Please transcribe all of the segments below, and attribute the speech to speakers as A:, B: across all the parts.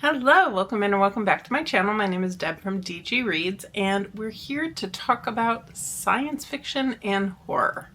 A: Hello, welcome in and welcome back to my channel. My name is Deb from DG Reads, and we're here to talk about science fiction and horror.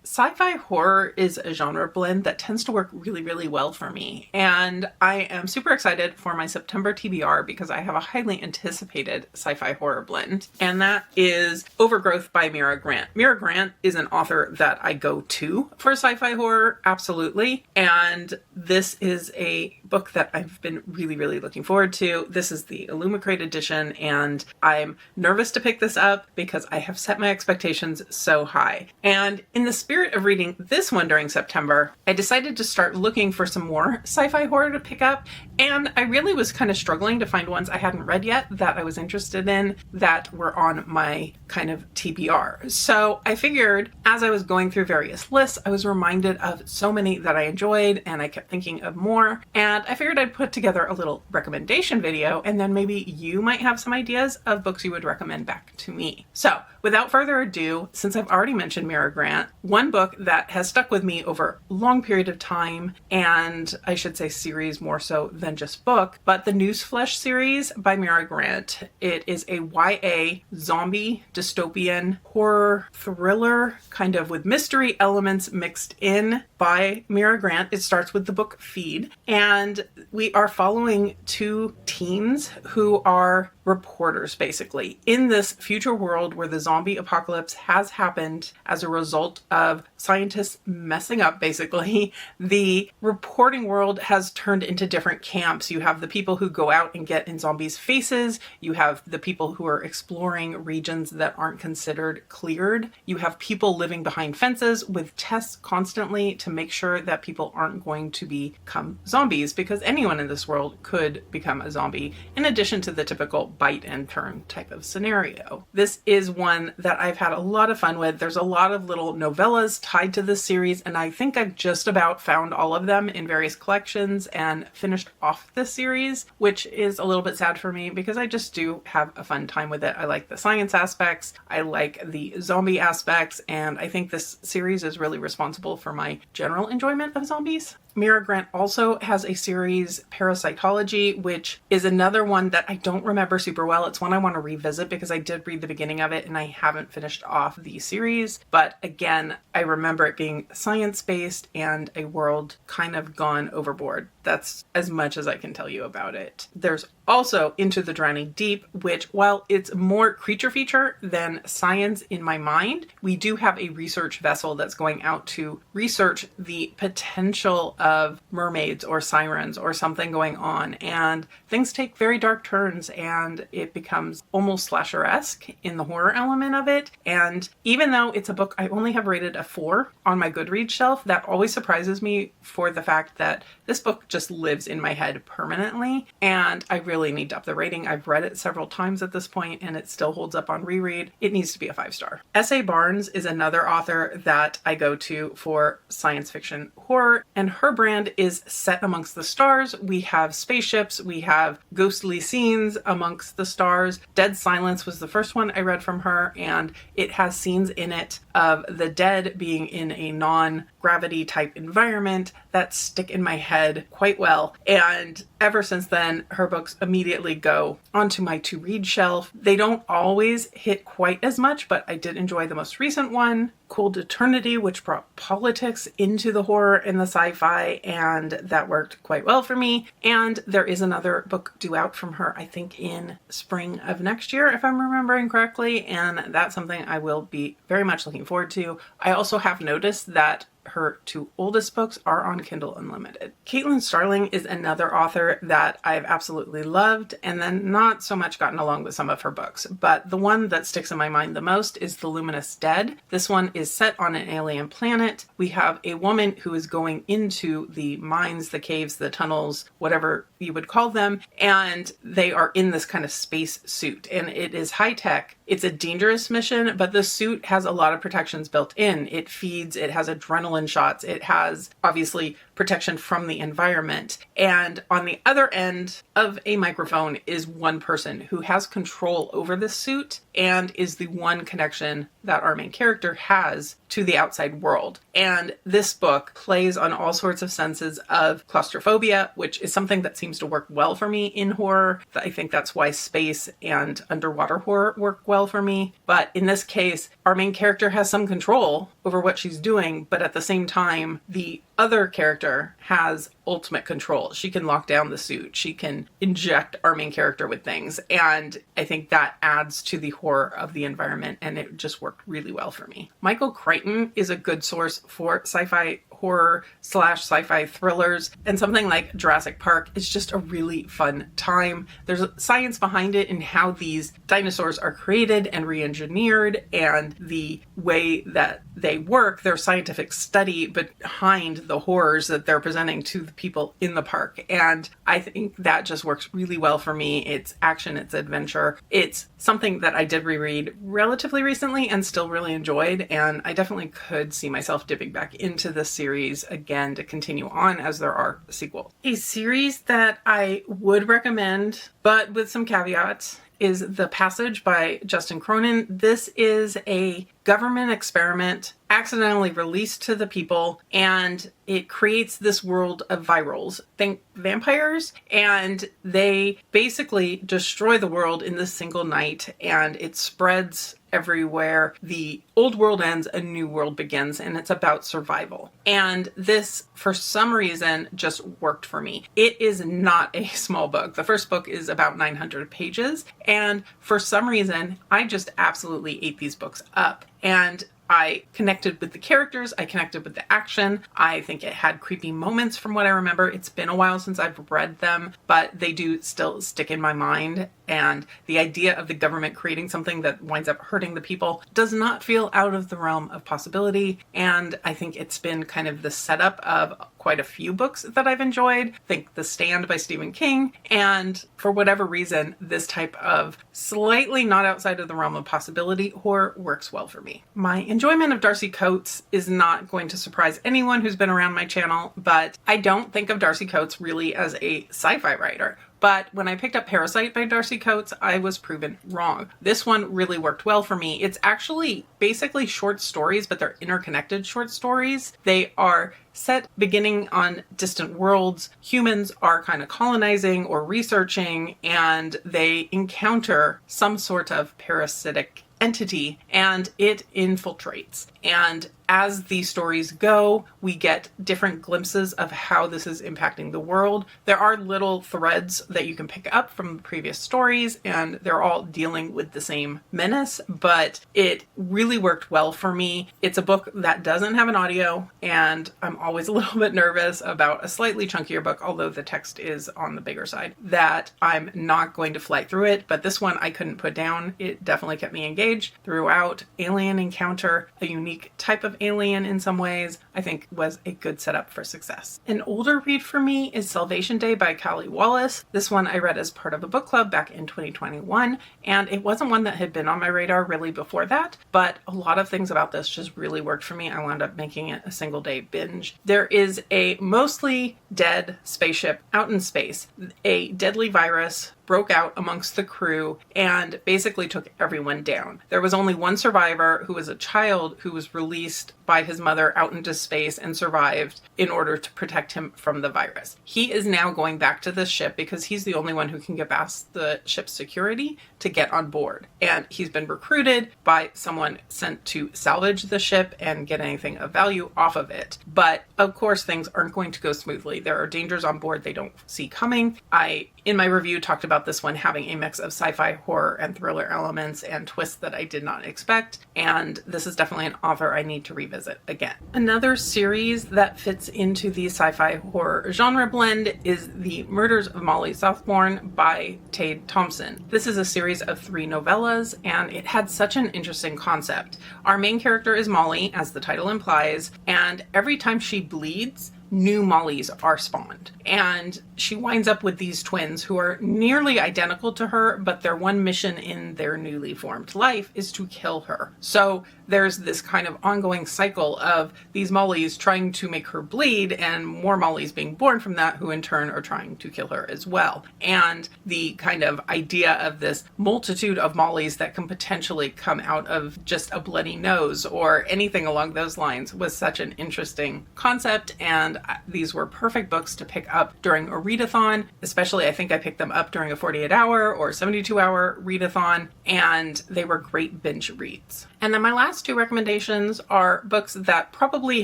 A: Sci-fi horror is a genre blend that tends to work really well for me, and I am super excited for my September TBR because I have a highly anticipated sci-fi horror blend, and that is Overgrowth by Mira Grant. Mira Grant is an author that I go to for sci-fi horror, absolutely, and this is a book that I've been really looking forward to. This is the Illumicrate edition, and I'm nervous to pick this up because I have set my expectations so high. And in the spirit of reading this one during September, I decided to start looking for some more sci-fi horror to pick up, and I really was kind of struggling to find ones I hadn't read yet that I was interested in that were on my kind of TBR. So I figured as I was going through various lists, I was reminded of so many that I enjoyed, and I kept thinking of more, and I figured I'd put together a little recommendation video, and then maybe you might have some ideas of books you would recommend back to me. So without further ado, since I've already mentioned Mira Grant, one book that has stuck with me over a long period of time, and I should say series more so than just book, but the Newsflesh series by Mira Grant. It is a YA zombie dystopian horror thriller, kind of with mystery elements mixed in by Mira Grant. It starts with the book Feed, and we are following two teens who are reporters basically in this future world where the zombie apocalypse has happened as a result of scientists messing up basically. The reporting world has turned into different camps. You have the people who go out and get in zombies' faces. You have the people who are exploring regions that aren't considered cleared. You have people living behind fences with tests constantly to make sure that people aren't going to become zombies, because anyone in this world could become a zombie, in addition to the typical bite and turn type of scenario. This is one that I've had a lot of fun with. There's a lot of little novellas tied to this series, and I think I've just about found all of them in various collections and finished off this series, which is a little bit sad for me because I just do have a fun time with it. I like the science aspects, I like the zombie aspects, and I think this series is really responsible for my general enjoyment of zombies. Mira Grant also has a series, Parasitology, which is another one that I don't remember super well. It's one I want to revisit because I did read the beginning of it and I haven't finished off the series. But again, I remember it being science-based and a world kind of gone overboard. That's as much as I can tell you about it. There's also Into the Drowning Deep, which, while it's more creature feature than science in my mind, we do have a research vessel that's going out to research the potential of mermaids or sirens or something going on, and things take very dark turns and it becomes almost slasher-esque in the horror element of it. And even though it's a book I only have rated a 4 on my Goodreads shelf, that always surprises me for the fact that this book just lives in my head permanently, and I really need to up the rating. I've read it several times at this point and it still holds up on reread. It needs to be a 5-star. S.A. Barnes is another author that I go to for science fiction horror, and her brand is set amongst the stars. We have spaceships, we have ghostly scenes amongst the stars. Dead Silence was the first one I read from her, and it has scenes in it of the dead being in a non-gravity type environment that stick in my head quite well. And ever since then, her books immediately go onto my to-read shelf. They don't always hit quite as much, but I did enjoy the most recent one, Cold Eternity, which brought politics into the horror and the sci-fi, and that worked quite well for me. And there is another book due out from her, I think in spring of next year, if I'm remembering correctly, and that's something I will be very much looking forward to. I also have noticed that her 2 oldest books are on Kindle Unlimited. Caitlin Starling is another author that I've absolutely loved, and then not so much gotten along with some of her books, but the one that sticks in my mind the most is The Luminous Dead. This one is set on an alien planet. We have a woman who is going into the mines, the caves, the tunnels, whatever you would call them, and they are in this kind of space suit, and it is high tech. It's a dangerous mission, but the suit has a lot of protections built in. It feeds, it has adrenaline shots, it has obviously protection from the environment. And on the other end of a microphone is one person who has control over this suit and is the one connection that our main character has to the outside world. And this book plays on all sorts of senses of claustrophobia, which is something that seems to work well for me in horror. I think that's why space and underwater horror work well for me. But in this case, our main character has some control over what she's doing, but at the same time, the other character has ultimate control. She can lock down the suit. She can inject our main character with things. And I think that adds to the horror of the environment, and it just worked really well for me. Michael Crichton is a good source for sci-fi horror / sci-fi thrillers, and something like Jurassic Park is just a really fun time. There's science behind it in how these dinosaurs are created and re-engineered, and the way that they work, their scientific study behind the horrors that they're presenting to the people in the park. And I think that just works really well for me. It's action, it's adventure. It's something that I did reread relatively recently and still really enjoyed, and I definitely could see myself dipping back into this series again to continue on as there are sequels. A series that I would recommend, but with some caveats, is The Passage by Justin Cronin. This is a government experiment accidentally released to the people, and it creates this world of virals. Think vampires, and they basically destroy the world in this single night, and it spreads everywhere. The old world ends, a new world begins, and it's about survival. And this, for some reason, just worked for me. It is not a small book. The first book is about 900 pages, and for some reason, I just absolutely ate these books up. And I connected with the characters, I connected with the action. I think it had creepy moments from what I remember. It's been a while since I've read them, but they do still stick in my mind. And the idea of the government creating something that winds up hurting the people does not feel out of the realm of possibility. And I think it's been kind of the setup of quite a few books that I've enjoyed. Think The Stand by Stephen King. And for whatever reason, this type of slightly not outside of the realm of possibility horror works well for me. My enjoyment of Darcy Coates is not going to surprise anyone who's been around my channel, but I don't think of Darcy Coates really as a sci-fi writer. But when I picked up Parasite by Darcy Coates, I was proven wrong. This one really worked well for me. It's actually basically short stories, but they're interconnected short stories. They are set beginning on distant worlds. Humans are kind of colonizing or researching, and they encounter some sort of parasitic entity, and it infiltrates. And as these stories go, we get different glimpses of how this is impacting the world. There are little threads that you can pick up from previous stories, and they're all dealing with the same menace, but it really worked well for me. It's a book that doesn't have an audio, and I'm always a little bit nervous about a slightly chunkier book, although the text is on the bigger side, that I'm not going to fly through it, but this one I couldn't put down. It definitely kept me engaged throughout. Alien encounter, a unique type of alien in some ways, I think was a good setup for success. An older read for me is Salvation Day by Callie Wallace. This one I read as part of a book club back in 2021, and it wasn't one that had been on my radar really before that, but a lot of things about this just really worked for me. I wound up making it a single day binge. There is a mostly dead spaceship out in space. A deadly virus broke out amongst the crew and basically took everyone down. There was only one survivor who was a child who was released by his mother out into space and survived in order to protect him from the virus. He is now going back to the ship because he's the only one who can get past the ship's security to get on board. And he's been recruited by someone sent to salvage the ship and get anything of value off of it. But of course, things aren't going to go smoothly. There are dangers on board they don't see coming. I, in my review, talked about this one having a mix of sci-fi, horror, and thriller elements and twists that I did not expect. And this is definitely an author I need to revisit again. Another series that fits into the sci-fi horror genre blend is The Murders of Molly Southbourne by Tade Thompson. This is a series of 3 novellas, and it had such an interesting concept. Our main character is Molly, as the title implies, and every time she bleeds, new Mollys are spawned. And she winds up with these twins who are nearly identical to her, but their one mission in their newly formed life is to kill her. So there's this kind of ongoing cycle of these Mollys trying to make her bleed and more Mollys being born from that, who in turn are trying to kill her as well. And the kind of idea of this multitude of Mollys that can potentially come out of just a bloody nose or anything along those lines was such an interesting concept. And these were perfect books to pick up during a readathon, especially I think I picked them up during a 48-hour or 72-hour readathon, and they were great binge reads. And then my last two recommendations are books that probably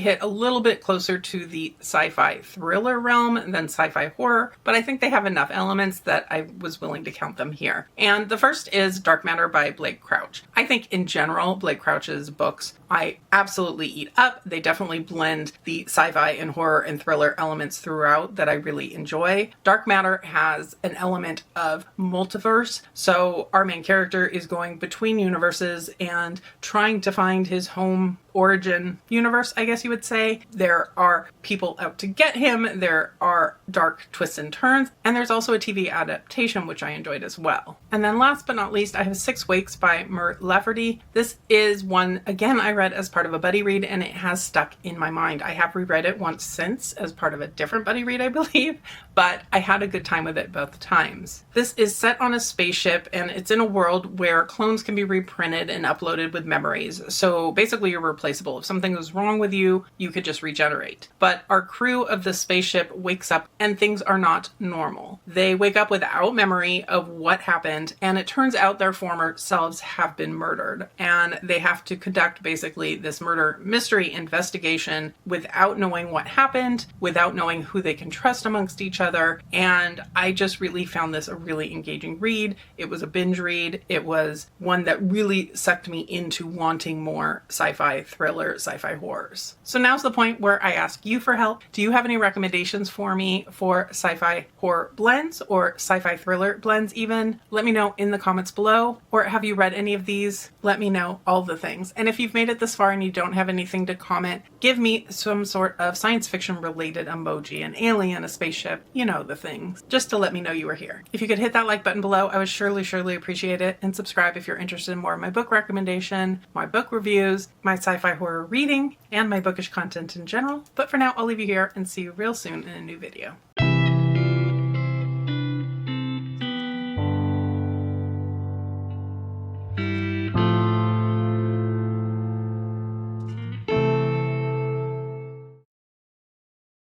A: hit a little bit closer to the sci-fi thriller realm than sci-fi horror, but I think they have enough elements that I was willing to count them here. And the first is Dark Matter by Blake Crouch. I think in general, Blake Crouch's books I absolutely eat up. They definitely blend the sci-fi and horror and thriller elements throughout that I really enjoy. Dark Matter has an element of multiverse, so our main character is going between universes and trying to find his home origin universe, I guess you would say. There are people out to get him, there are dark twists and turns, and there's also a TV adaptation, which I enjoyed as well. And then last but not least, I have Six Wakes by Mur Lafferty. This is one, again, I read as part of a buddy read, and it has stuck in my mind. I have reread it once since as part of a different buddy read, I believe, but I had a good time with it both times. This is set on a spaceship, and it's in a world where clones can be reprinted and uploaded with memories. So basically you're replaceable. If something was wrong with you, you could just regenerate. But our crew of the spaceship wakes up and things are not normal. They wake up without memory of what happened, and it turns out their former selves have been murdered. And they have to conduct basically this murder mystery investigation without knowing what happened, without knowing who they can trust amongst each other. And I just really found this a really engaging read. It was a binge read. It was one that really sucked me into wanting more sci-fi thriller, sci-fi horrors. So now's the point where I ask you for help. Do you have any recommendations for me for sci-fi horror blends or sci-fi thriller blends even? Let me know in the comments below. Or have you read any of these? Let me know all the things. And if you've made it this far and you don't have anything to comment, give me some sort of science fiction related emoji, an alien, a spaceship, you know the things, just to let me know you were here. If you could hit that like button below, I would surely appreciate it. And subscribe if you're interested in more of my book recommendation, my book reviews, my sci-fi horror reading, and my bookish content in general. But for now, I'll leave you here and see you real soon in a new video.